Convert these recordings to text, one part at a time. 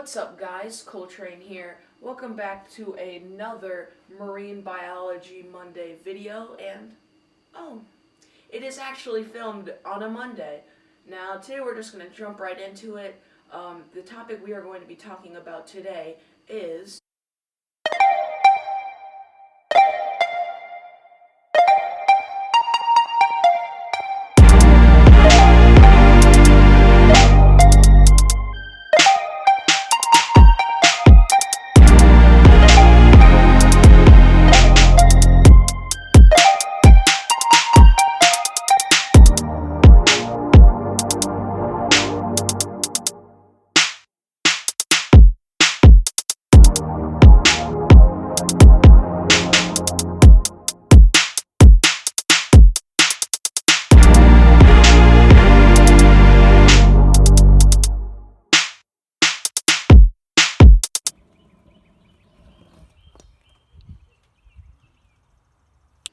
What's up, guys? Coltrane here. Welcome back to another Marine Biology Monday video, and it is actually filmed on a Monday. Now, today we're just going to jump right into it. The topic we are going to be talking about today is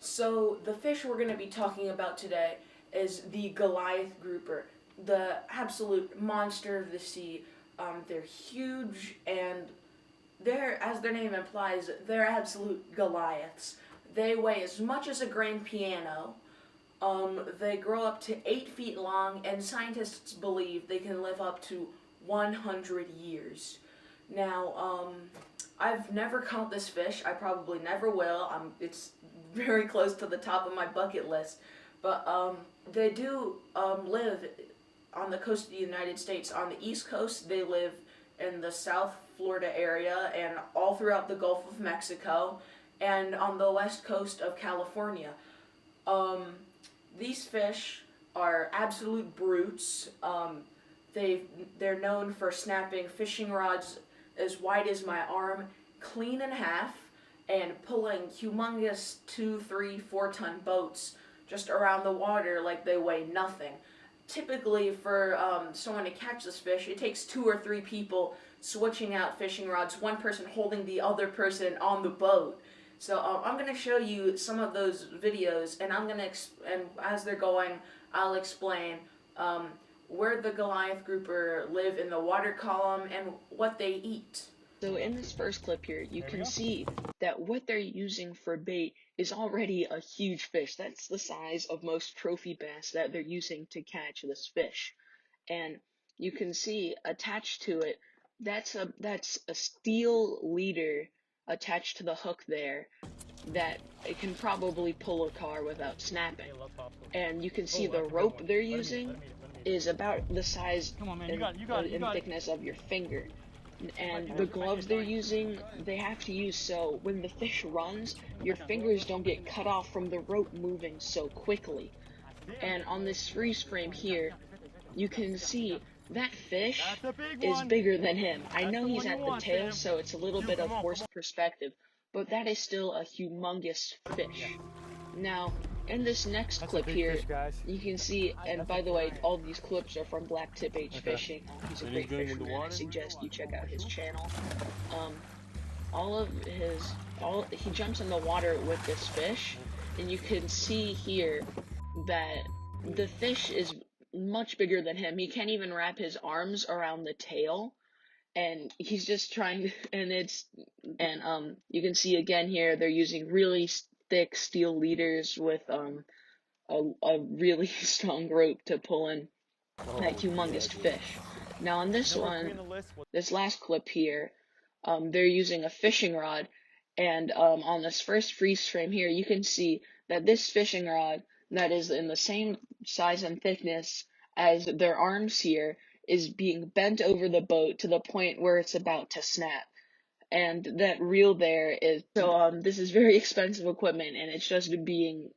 So, the fish we're going to be talking about today is the Goliath grouper, the absolute monster of the sea. They're huge, and as their name implies, they're absolute Goliaths. They weigh as much as a grand piano. They grow up to 8 feet long, and scientists believe they can live up to 100 years. Now, I've never caught this fish. I probably never will. It's very close to the top of my bucket list. But they do live on the coast of the United States. On the East Coast, they live in the South Florida area and all throughout the Gulf of Mexico, and on the west coast of California. These fish are absolute brutes. They're known for snapping fishing rods as wide as my arm, clean in half, and pulling humongous 2, 3, 4-ton boats just around the water like they weigh nothing. Typically, for someone to catch this fish, it takes 2 or 3 people switching out fishing rods, one person holding the other person on the boat. So I'm going to show you some of those videos, and and as they're going, I'll explain where the Goliath grouper live in the water column and what they eat. So in this first clip here, you can see that what they're using for bait is already a huge fish. That's the size of most trophy bass that they're using to catch this fish. And you can see attached to it, that's a steel leader attached to the hook there that it can probably pull a car without snapping. And you can see the rope they're using is about the size and thickness of your finger. And the gloves they're using, they have to use so when the fish runs, your fingers don't get cut off from the rope moving so quickly. And on this freeze frame here, you can see that fish is bigger than him. I know he's at the tail, so it's a little bit of forced perspective, but that is still a humongous fish. Now, in this next clip here, you can see, and by the way, all these clips are from Black Tip H Fishing. He's a great fisherman. I suggest you check out his channel. He jumps in the water with this fish, and you can see here that the fish is much bigger than him. He can't even wrap his arms around the tail, and he's just trying to, you can see again here, they're using really thick steel leaders with a really strong rope to pull in that humongous fish. Now on this this last clip here, they're using a fishing rod, and on this first freeze frame here, you can see that this fishing rod that is in the same size and thickness as their arms here is being bent over the boat to the point where it's about to snap. And that reel there is, this is very expensive equipment, and it's just being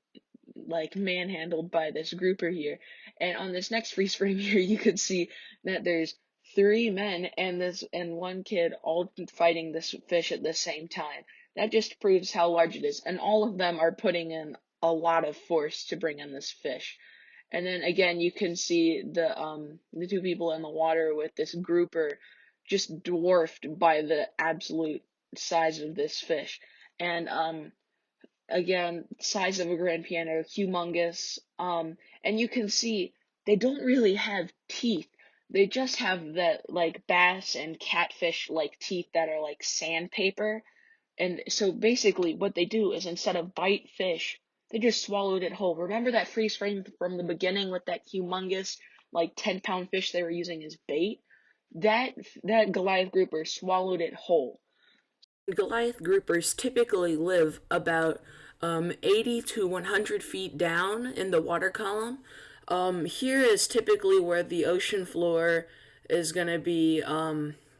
like manhandled by this grouper here. And on this next freeze frame here, you can see that there's 3 men and one kid all fighting this fish at the same time. That just proves how large it is, and all of them are putting in a lot of force to bring in this fish. And then again, you can see the 2 people in the water with this grouper just dwarfed by the absolute size of this fish. And again, size of a grand piano, humongous. And you can see they don't really have teeth. They just have that like bass and catfish like teeth that are like sandpaper. And so basically what they do is instead of bite fish, they just swallowed it whole. Remember that freeze frame from the beginning with that humongous like 10-pound fish they were using as bait? That Goliath grouper swallowed it whole. Goliath groupers typically live about 80 to 100 feet down in the water column. Here is typically where the ocean floor is going to be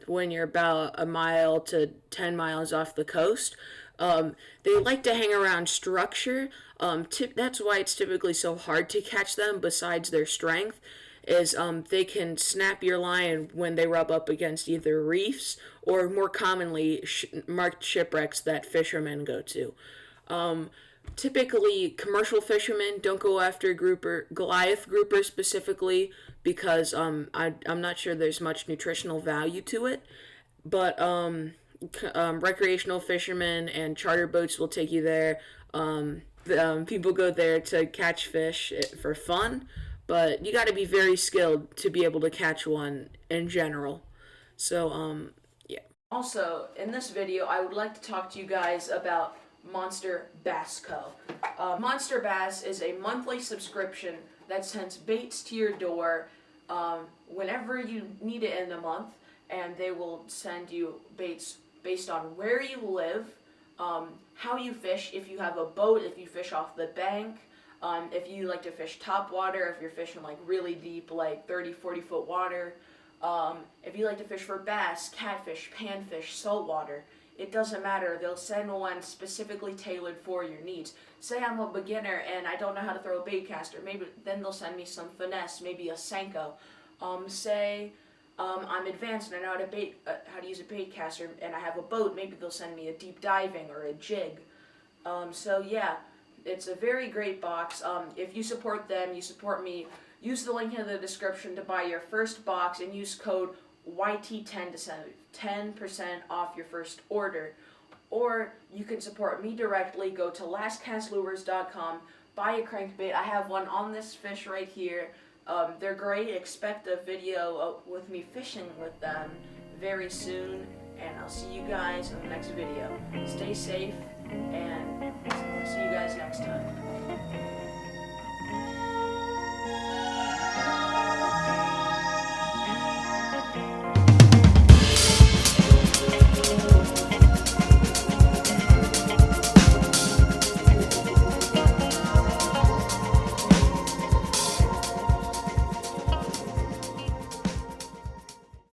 when you're about a mile to 10 miles off the coast. They like to hang around structure. That's why it's typically so hard to catch them, besides their strength is they can snap your line when they rub up against either reefs or more commonly marked shipwrecks that fishermen go to. Um, Typically, commercial fishermen don't go after Goliath grouper specifically because I'm not sure there's much nutritional value to it. But recreational fishermen and charter boats will take you there. People go there to catch fish for fun, but you got to be very skilled to be able to catch one in general. So, yeah. Also, in this video, I would like to talk to you guys about Monster Bass Co. Monster Bass is a monthly subscription that sends baits to your door whenever you need it in the month, and they will send you baits based on where you live, how you fish, if you have a boat, if you fish off the bank, if you like to fish top water, if you're fishing like really deep, like 30, 40-foot water, if you like to fish for bass, catfish, panfish, saltwater. It doesn't matter. They'll send one specifically tailored for your needs. Say I'm a beginner and I don't know how to throw a bait caster. Maybe then they'll send me some finesse, maybe a Senko. Say I'm advanced and I know how to use a bait caster and I have a boat. Maybe they'll send me a deep diving or a jig. So yeah, it's a very great box. If you support them, you support me. Use the link in the description to buy your first box and use code YT10 to save 10% off your first order. Or you can support me directly. Go to lastcastlures.com, buy a crankbait. I have one on this fish right here. They're great. Expect a video with me fishing with them very soon. And I'll see you guys in the next video. Stay safe, and see you guys next time.